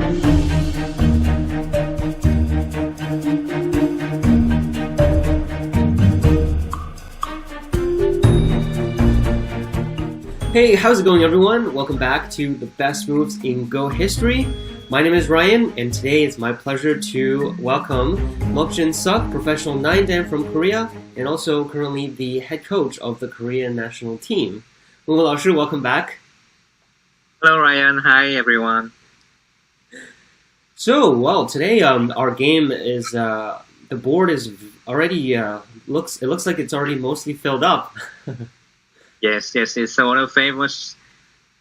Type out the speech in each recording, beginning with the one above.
Hey, how's it going, everyone? Welcome back to the best moves in Go history. My name is Ryan, and today it's my pleasure to welcome Mok Jin-seok, professional 9-dan from Korea, and also currently the head coach of the Korean national team. 木木老师, welcome back. Hello, Ryan. Hi, everyone. So, well, today our game is the board is already looks like it's already mostly filled up. Yes, it's one of the famous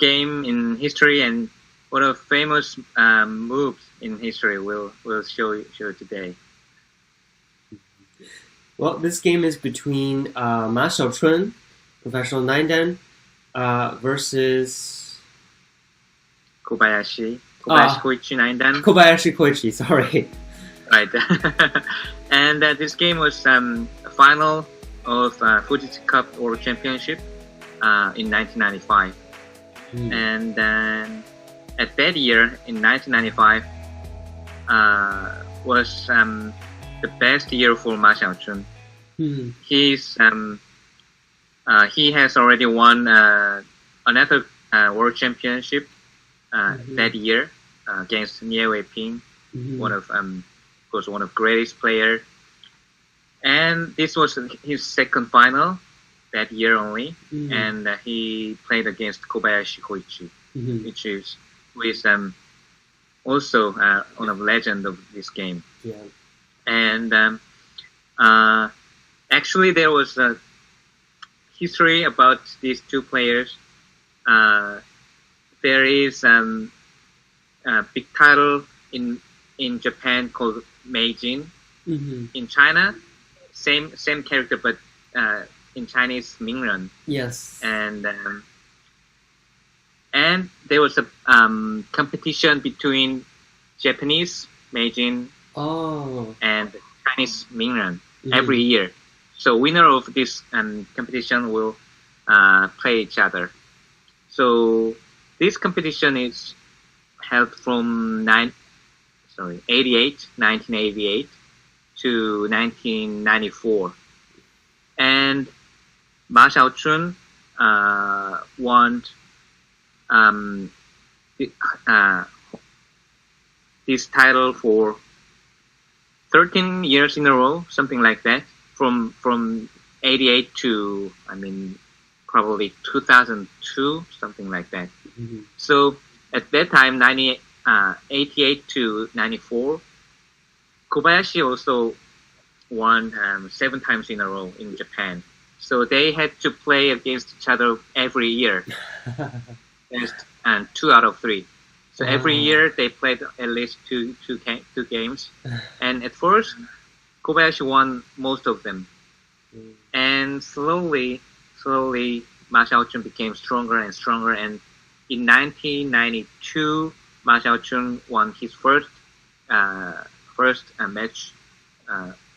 game in history and one of the famous moves in history. We'll show you today. Well, this game is between Ma Xiaochun, professional 9-dan, versus Kobayashi Koichi 9-dan. Kobayashi Koichi, sorry. Right. And this game was a final of Fujitsu Cup World Championship in 1995. And then at that year, in 1995, was the best year for Ma Xiaochun. He has already won another World Championship that year against Nie Wei-ping, one of greatest player. And this was his second final that year only, and he played against Kobayashi Koichi, who is also one of the legend of this game. Yeah. And actually, there was a history about these two players. There is a big title in Japan called Mok Jin. In China, same character, but in Chinese, Mingren. Yes. And there was a competition between Japanese Mok Jin and Chinese Mingren every year. So winner of this competition will play each other. So this competition is held from 1988 to 1994. And Ma Xiaochun won this title for 13 years in a row, something like that, from 88 to, probably 2002, something like that. So at that time, 88 to 94, Kobayashi also won 7 times in a row in Japan. So they had to play against each other every year. And 2 out of 3. So every year they played at least two games. And at first, Kobayashi won most of them. And slowly, Ma Xiaochun became stronger and stronger. And in 1992, Ma Xiaochun won his first match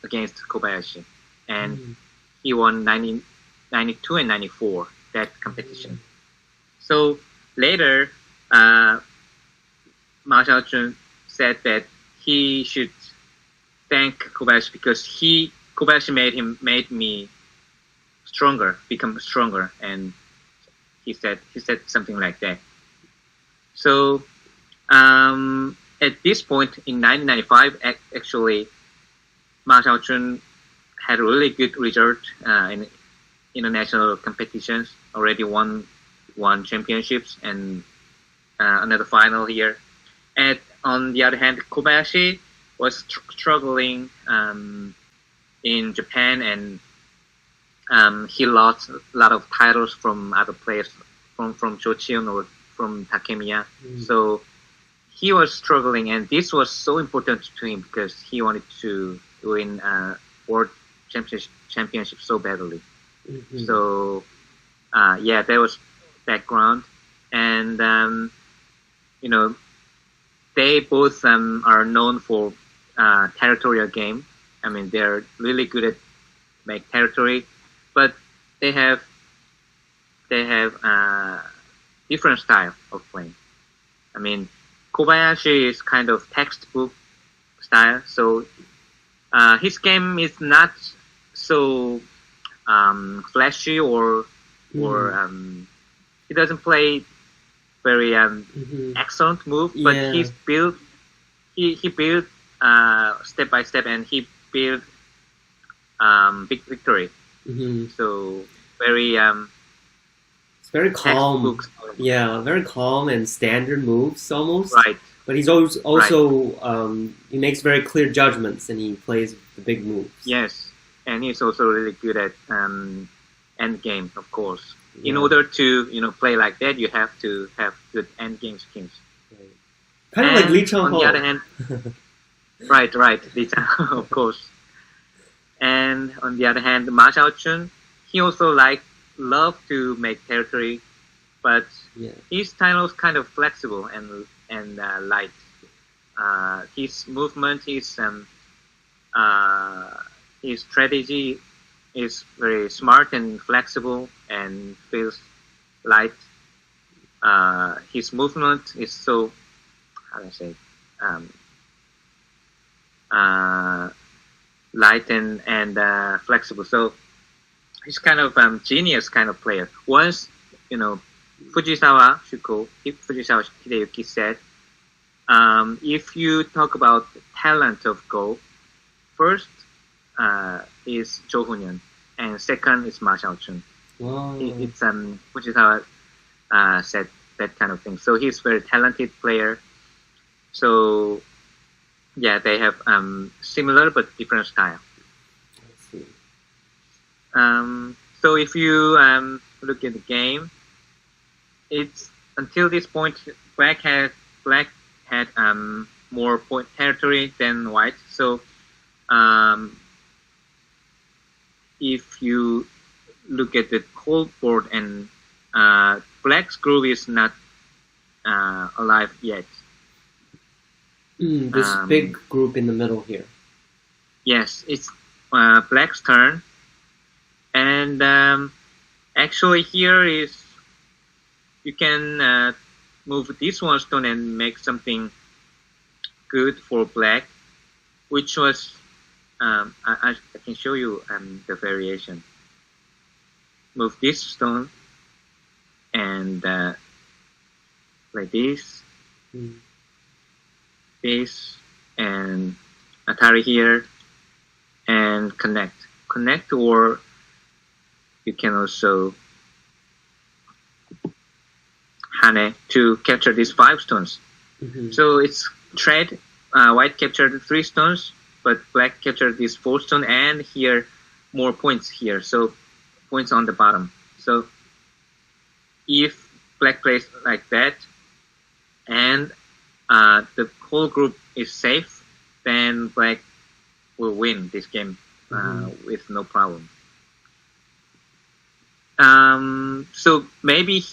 against Kobayashi, and he won 92 and 94 that competition. So later, Ma Xiaochun said that he should thank Kobayashi because Kobayashi made me stronger, become stronger, and he said something like that. So at this point in 1995, actually, Ma Xiaochun had a really good result in international competitions. Already won championships and another final here. And on the other hand, Kobayashi was struggling in Japan, and he lost a lot of titles from other players, from Jochion or from Takemiya. So he was struggling, and this was so important to him because he wanted to win World Championship so badly. So there was background, and they both are known for territorial game. They're really good at make territory, but they have different style of playing. Kobayashi is kind of textbook style, so his game is not so flashy or he doesn't play very excellent move, but Yeah. he built step by step, and he built big victory. So very It's very calm. textbooks. Yeah, very calm and standard moves almost. Right. But he's also he makes very clear judgments and he plays the big moves. Yes, and he's also really good at end game, of course. In Yeah. order to play like that, you have to have good end game skills. Kind of like And Lee Chang on the Ho. other hand, right, of course. And on the other hand, Ma Xiaochun, he also love to make territory, but Yeah. his style is kind of flexible and light. His movement, his strategy is very smart and flexible and feels light. His movement is so, how do I say, light and flexible. So he's kind of genius kind of player. Once, Fujisawa Hideyuki said, if you talk about the talent of Go, first is Cho Hunyan, and second is Ma Xiaochun. Wow. It's Fujisawa said that kind of thing. So he's very talented player. So yeah, they have similar but different style. I see. So if you look at the game, it's until this point black had more point territory than white. So if you look at the whole board and black's groove is not alive yet. This big group in the middle here. Yes, it's black's turn, and actually here is you can move this one stone and make something good for black, which was I can show you the variation. Move this stone and like this. This and Atari here and connect, or you can also Hane to capture these 5 stones. So it's trade. White captured 3 stones, but black captured these 4 stones, and here more points here. So points on the bottom. So if black plays like that, and the whole group is safe, then black will win this game with no problem. So maybe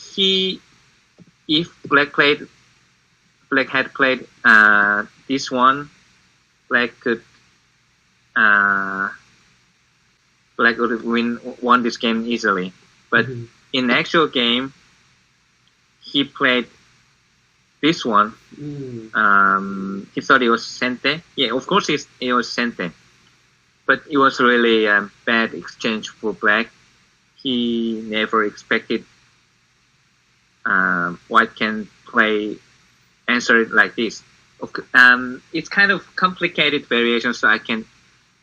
if black had played this one, black would have won this game easily. But in the actual game, he played this one. He thought it was Sente. Yeah, of course it was Sente. But it was really a bad exchange for black. He never expected white can answer it like this. It's kind of complicated variation, so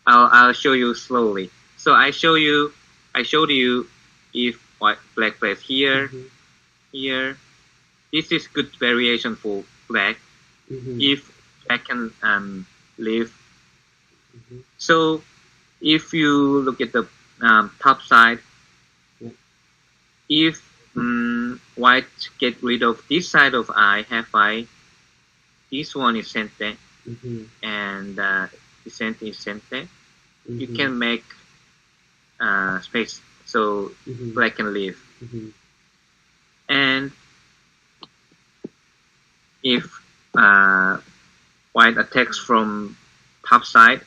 I'll show you slowly. So I showed you if black plays here, here. This is good variation for black. If black can leave. So if you look at the top side, if white get rid of this side of half I, this one is Sente, and Sente is Sente. You can make space so black can leave. And if white attacks from top side,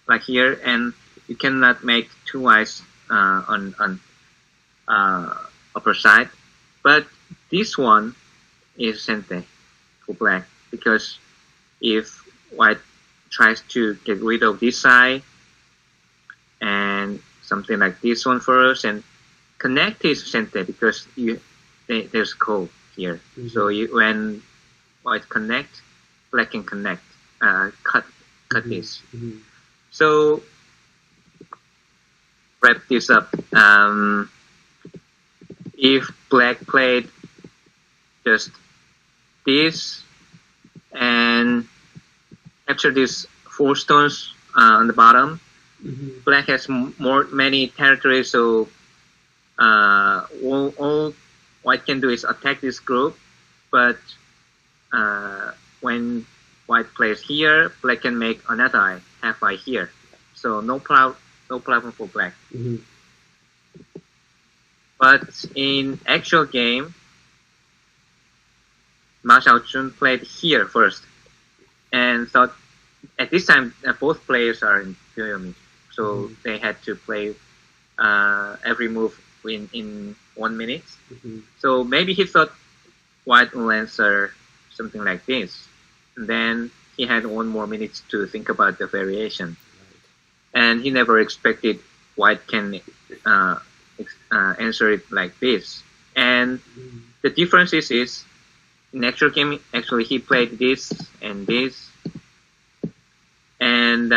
like here, and you cannot make 2 eyes on upper side, but this one is Sente for black, because if white tries to get rid of this side and something like this one first and connect is center because there's ko here. So when white connect, black can connect, cut this. So wrap this up. If black played just this and capture these 4 stones on the bottom, black has many territories, so all white can do is attack this group, but when white plays here, black can make another eye, half eye here, so no problem for black. But in actual game, Ma Xiaochun played here first, and thought at this time both players are inferior me, so they had to play every move in 1 minute. So maybe he thought white will answer something like this, and then he had 1 more minute to think about the variation, and he never expected white can answer it like this. And the difference is in actual game, actually he played this and this, and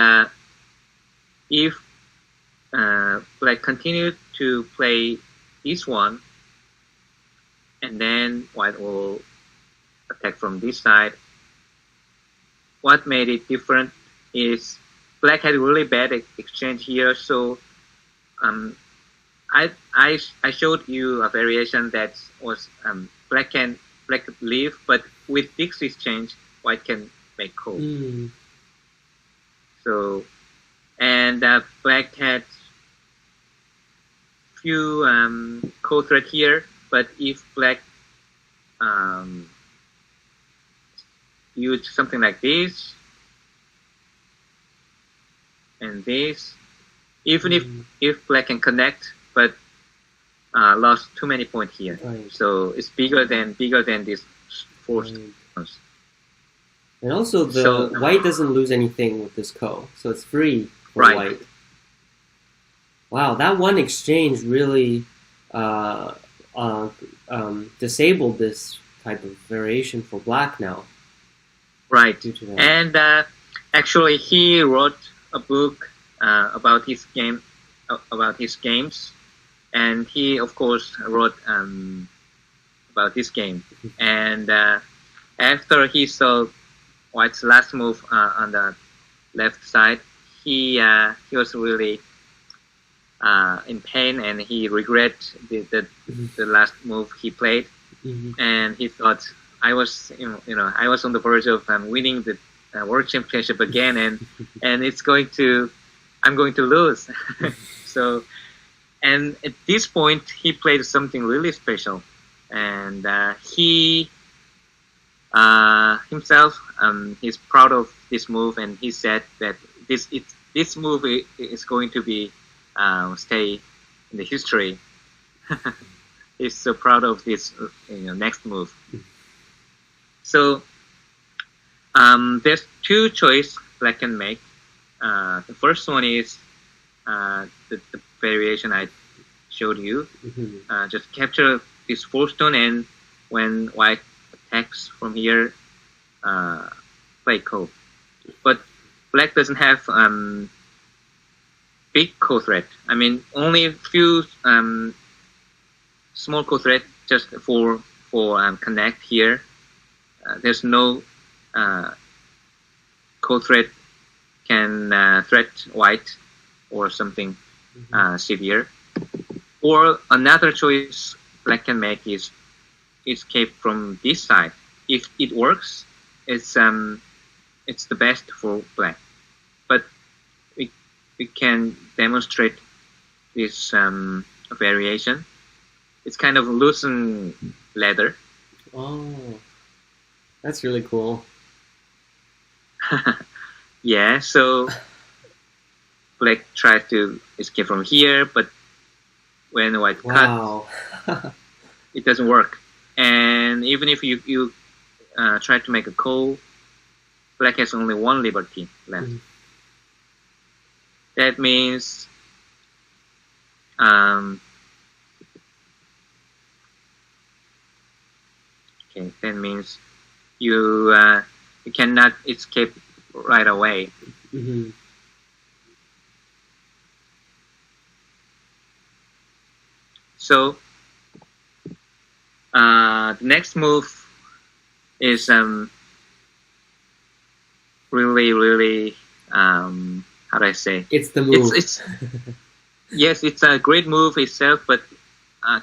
if black continued to play this one, and then white will attack from this side. What made it different is black had really bad exchange here, so I showed you a variation that was black could leave, but with this exchange, white can make ko. So, and black had few ko thread here, but if black use something like this and this, even if black can connect, but lost too many points here. So it's bigger than this 4 stones. And also the white doesn't lose anything with this ko, so it's free for white. Wow, that one exchange really disabled this type of variation for black now. Right, and actually he wrote a book about his games, and he of course wrote about this game. And after he saw white's last move on the left side, he was really in pain, and he regret the last move he played, and he thought, I was I was on the verge of winning the world championship again, and I'm going to lose. So, and at this point he played something really special, and he himself he's proud of this move, and he said that this move is going to be stay in the history. He's so proud of this next move. So there's 2 choices black can make. The first one is the variation I showed you. Just capture this 4 stone, and when white attacks from here, play ko. But black doesn't have big ko thread. I mean, only a few small ko thread just for connect here. There's no ko thread can threat white or something severe. Or another choice black can make is escape from this side. If it works, it's the best for black. But we can demonstrate this variation. It's kind of loosened leather. Oh, that's really cool. Yeah, so black tried to escape from here, but when white cut, it doesn't work. And even if you try to make a ko, black has only one liberty left. That means okay, that means you cannot escape right away. So the next move is really how do I say? It's the move. It's yes, it's a great move itself, but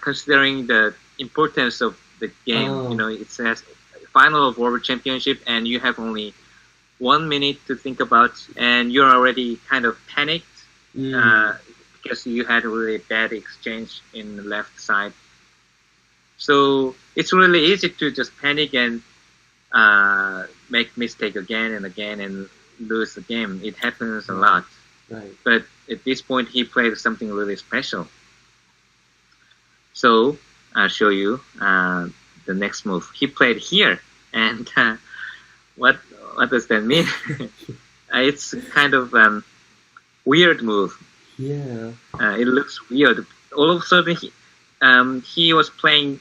considering the importance of the game, you know, it says final of World Championship, and you have only 1 minute to think about, and you're already kind of panicked because you had a really bad exchange in the left side. So it's really easy to just panic and make mistake again and again and lose the game. It happens a lot. Right. But at this point, he played something really special. So I'll show you the next move. He played here, and what does that mean? It's kind of weird move. Yeah. It looks weird. All of a sudden, he was playing.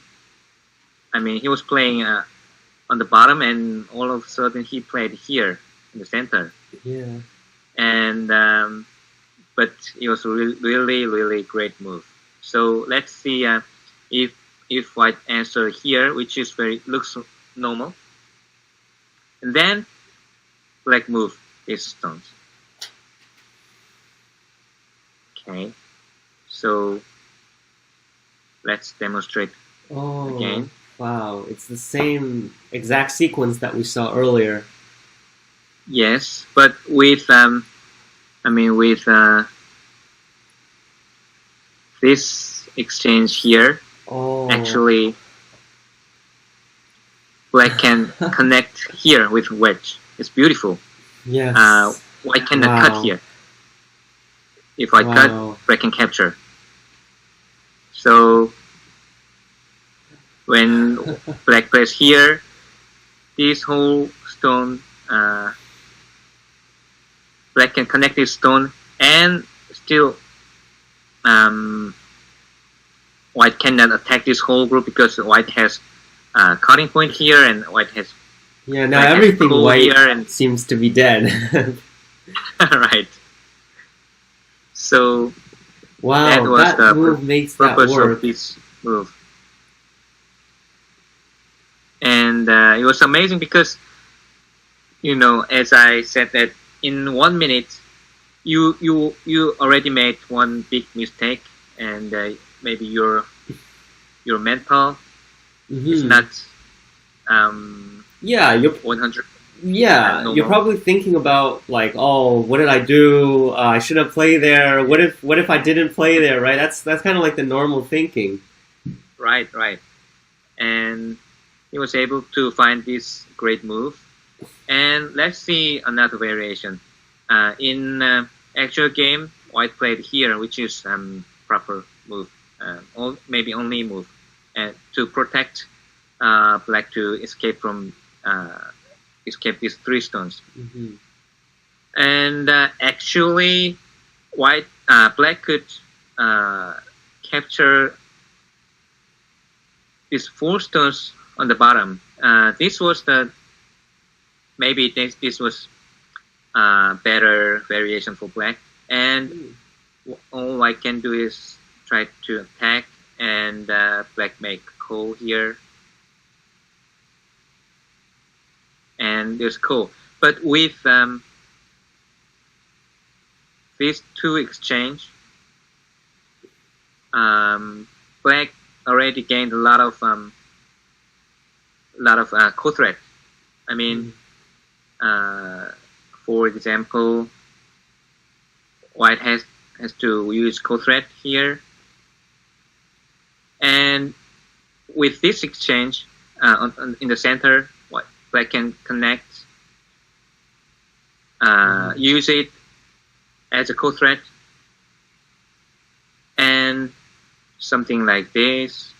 I mean, he was playing on the bottom, and all of a sudden he played here in the center. Yeah. And but it was a really great move. So let's see if white answer here, which is looks normal, and then black move these stones. Okay, so let's demonstrate again. Wow, it's the same exact sequence that we saw earlier. Yes, but with this exchange here, actually black can connect here with wedge. It's beautiful. Yes. White cannot cut here. If white cut, black can capture. So when black plays here, this whole stone, black can connect this stone, and still white cannot attack this whole group because white has cutting point here, and white has now everything white here and seems to be dead. Right. So that was the move makes purpose that work. Of this move. And it was amazing because, you know, as I said that in 1 minute, you already made one big mistake, and maybe your mental is not you're 100. You're probably thinking about like, oh, what did I do? I should have played there. What if I didn't play there? Right? That's kind of like the normal thinking. Right. And he was able to find this great move. And let's see another variation. In actual game, white played here, which is proper move, or maybe only move, to protect black to escape from escape these 3 stones. And actually, black could capture these 4 stones on the bottom. This was maybe this was better variation for black, and all white can do is try to attack, and black make call here, and there's call. But with these 2 exchange, black already gained a lot of co-threat. I mean, for example, white has to use co-threat here, and with this exchange in the center, black can connect, use it as a co-threat, and something like this.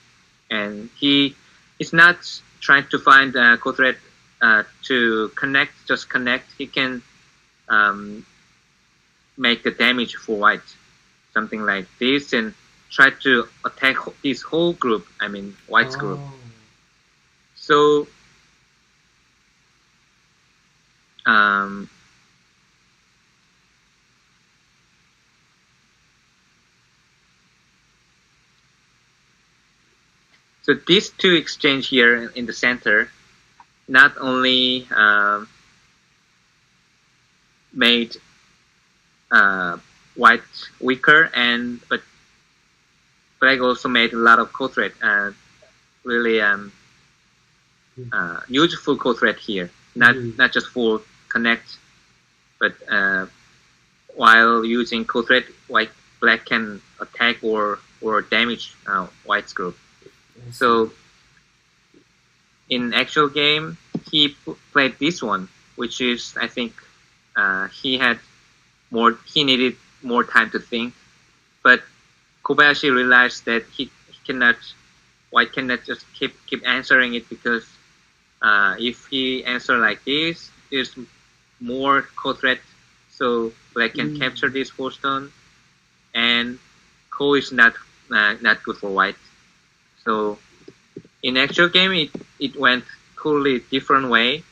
And he is not trying to find a co-threat to just connect, he can make the damage for white, something like this, and try to attack this whole group. I mean, white's group. So so these two exchange here in the center not only made white weaker, but black also made a lot of code threat, really useful code threat here. Not just for connect, but while using code threat, black can attack or damage white's group. So in actual game, he played this one, which is, I think, he needed more time to think, but Kobayashi realized that white cannot just keep answering it, because if he answer like this, there's more code threat, so black can capture this 4-stone, and ko is not good for white. So in actual game, it went totally different way.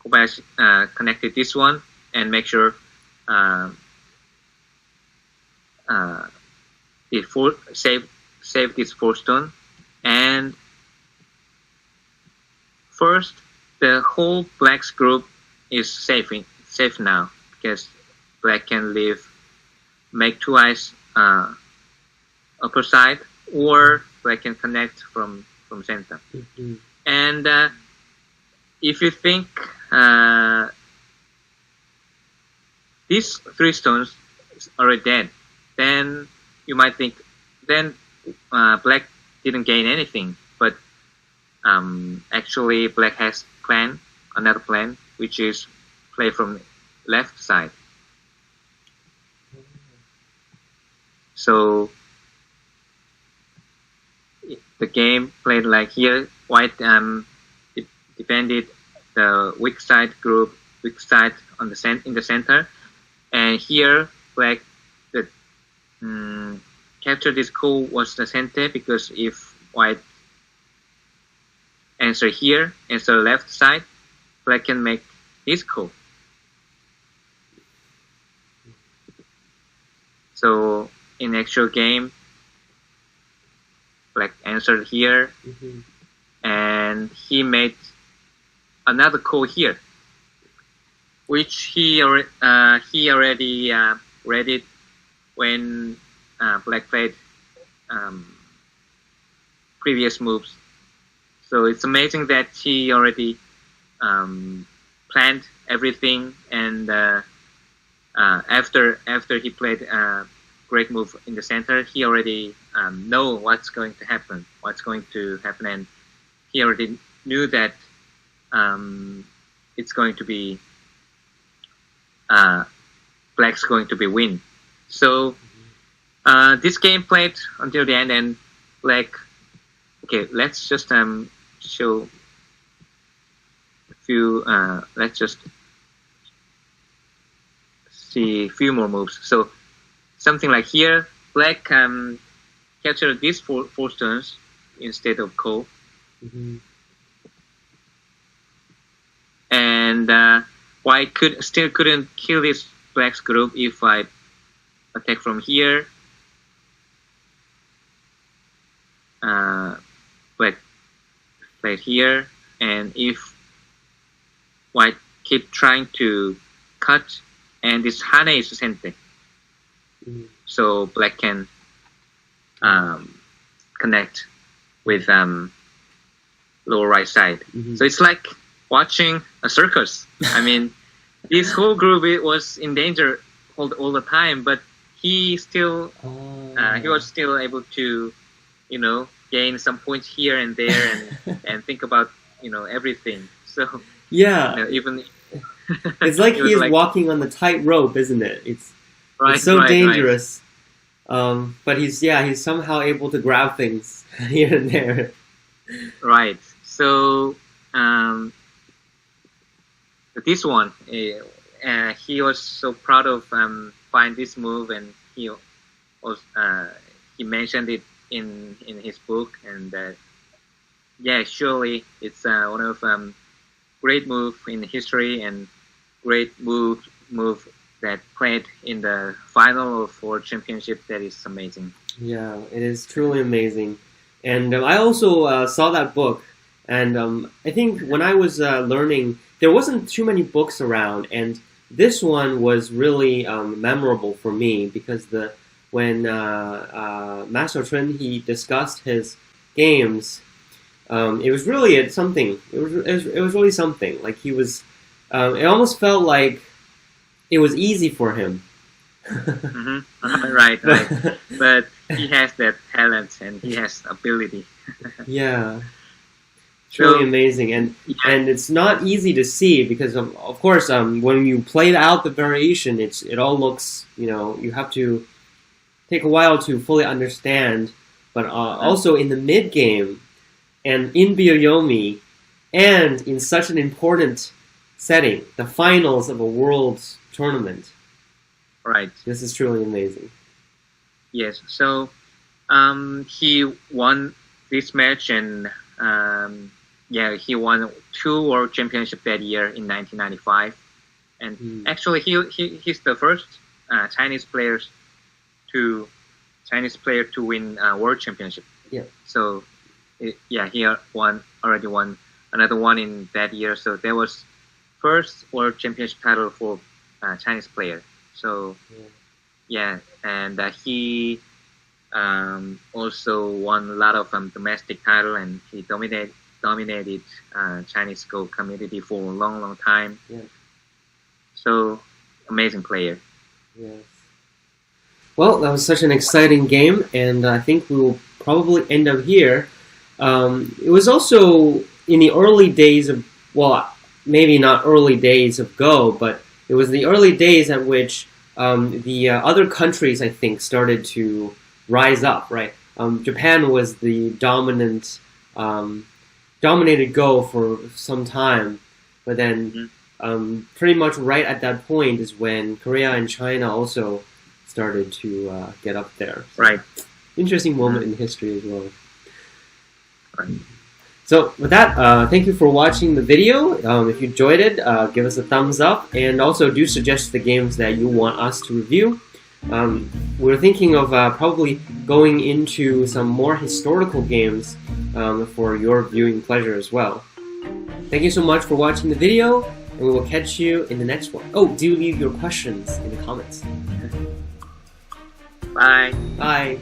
Kobayashi connected this one and make sure save this 4-stone. And first, the whole black's group is safe now, because black can make 2 eyes upper side, or black can connect from center. And if you think these 3 stones are dead, then you might think then black didn't gain anything. But actually, black has another plan, which is play from left side. So the game played like here. White defended the weak side group, weak side in the center, and here black capture this ko was the center, because if white answer left side, black can make this ko. So in actual game, black answered here, and he made another ko here, which he already read it when black played previous moves. So it's amazing that he already planned everything, and after he played a great move in the center, he already know what's going to happen, and he already knew that it's going to be black's going to be win. So this game played until the end, and black. Okay, let's just show a few. Let's just see a few more moves. So something like here, black captured these 4 stones instead of ko, and white still couldn't kill this black's group if I attack from here. Black played here, and if white keep trying to cut, and this hane is center, so black can connect with lower right side. So it's like watching a circus. I mean, this whole group was in danger all the time, but he was still able to, gain some points here and there, and think about everything. So yeah, even it's like he's walking on the tightrope, isn't it? It's so dangerous. Right. But he's somehow able to grab things here and there. Right. So um, this one, he was so proud of find this move, and he mentioned it in his book, and yeah, surely it's one of great move in history and great move that played in the final of World Championship. That is amazing. Yeah, it is truly amazing. And I also saw that book, and I think when I was learning, there wasn't too many books around, and this one was really memorable for me because when Ma Xiaochun, he discussed his games, it was really something. It was really something. Like he was, it almost felt like it was easy for him. Right. But he has that talent and he has ability. Yeah. Truly amazing, and it's not easy to see because of course when you play out the variation, it all looks, you have to take a while to fully understand. But also in the mid game and in Byoyomi and in such an important setting, the finals of a world tournament. Right. This is truly amazing. Yes. So he won this match, and he won 2 World Championships that year in 1995. And actually, he's the first Chinese player to win World Championship. Yeah. So he already won another one in that year. So that was first World Championship title for Chinese player. So and he also won a lot of domestic title, and he dominated Chinese Go community for a long time. Yeah. So amazing player. Yes. Well, that was such an exciting game, and I think we will probably end up here. It was also in the early days of, well, maybe not early days of Go, but it was the early days at which the other countries, I think, started to rise up, right? Japan was the dominated Go for some time, but then pretty much right at that point is when Korea and China also started to get up there. So, right. Interesting moment in history as well. Right. So with that, thank you for watching the video. If you enjoyed it, give us a thumbs up, and also do suggest the games that you want us to review. We're thinking of probably going into some more historical games for your viewing pleasure as well. Thank you so much for watching the video, and we will catch you in the next one. Oh, do leave your questions in the comments. Bye. Bye.